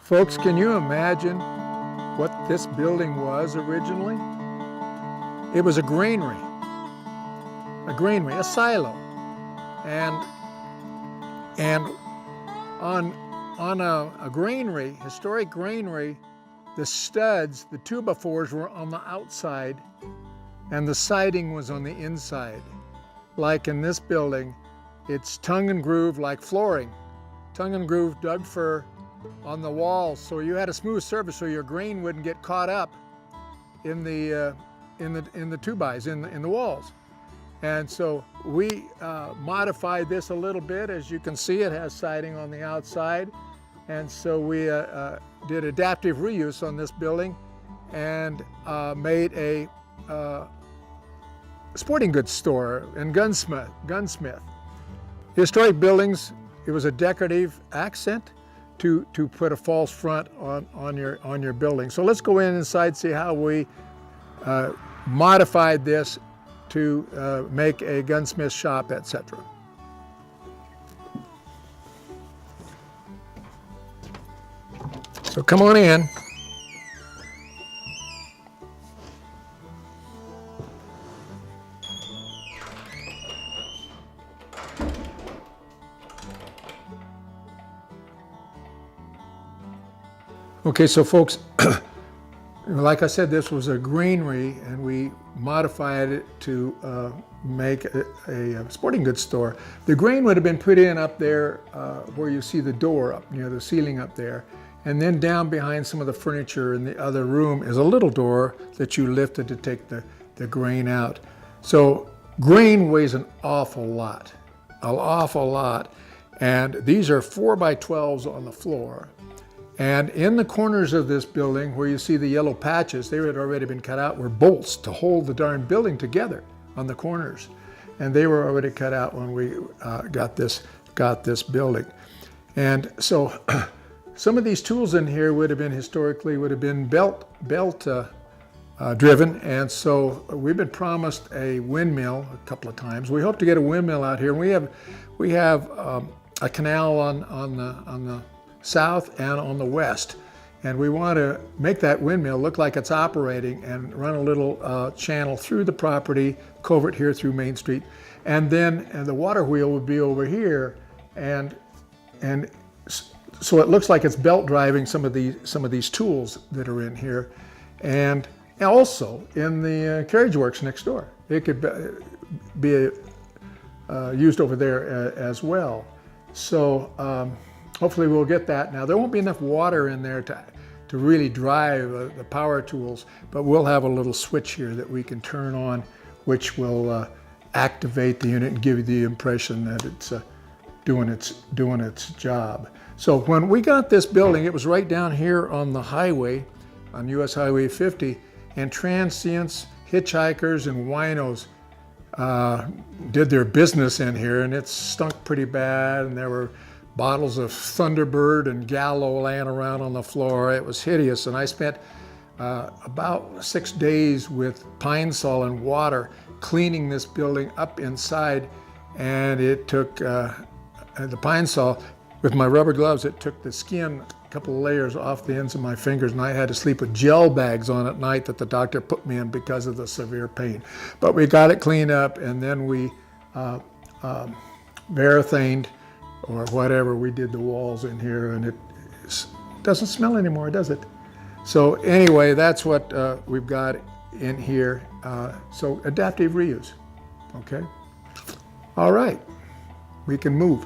Folks, can you imagine what this building was originally? It was a granary, a silo. And on a granary, historic granary, the studs, the 2x4s were on the outside and the siding was on the inside. Like in this building, it's tongue and groove like flooring. Tongue and groove Doug fir on the walls, so you had a smooth surface so your grain wouldn't get caught up in the 2x in the walls. And so we modified this a little bit. As you can see, it has siding on the outside, and so we did adaptive reuse on this building and made a sporting goods store and Gunsmith. Historic buildings, it was a decorative accent to put a false front on your building. So let's go inside, see how we modified this to make a gunsmith shop, etc. So come on in. Okay, so folks, like I said, this was a granary and we modified it to make a sporting goods store. The grain would have been put in up there where you see the door up near the ceiling up there. And then down behind some of the furniture in the other room is a little door that you lifted to take the grain out. So grain weighs an awful lot. And these are 4x12s on the floor. And in the corners of this building where you see the yellow patches, they had already been cut out, were bolts to hold the darn building together on the corners. And they were already cut out when we got this building. And so some of these tools in here would have been belt driven. And so we've been promised a windmill a couple of times. We hope to get a windmill out here. We have a canal on the south and on the west, and we want to make that windmill look like it's operating and run a little channel through the property, culvert here through Main Street, and then the water wheel would be over here, and so it looks like it's belt driving some of these tools that are in here, and also in the carriage works next door. It could be used over there as well. So hopefully we'll get that. Now there won't be enough water in there to really drive the power tools, but we'll have a little switch here that we can turn on, which will activate the unit and give you the impression that it's doing its job. So when we got this building, it was right down here on the highway, on US Highway 50, and transients, hitchhikers, and winos did their business in here, and it stunk pretty bad, and there were bottles of Thunderbird and Gallo laying around on the floor. It was hideous, and I spent about 6 days with Pine Sol and water cleaning this building up inside, and it took the Pine Sol, with my rubber gloves, it took the skin, a couple of layers off the ends of my fingers, and I had to sleep with gel bags on at night that the doctor put me in because of the severe pain. But we got it cleaned up, and then we varathaned, or whatever, we did the walls in here, and it doesn't smell anymore, does it? So anyway, that's what we've got in here. So adaptive reuse, okay? All right, we can move.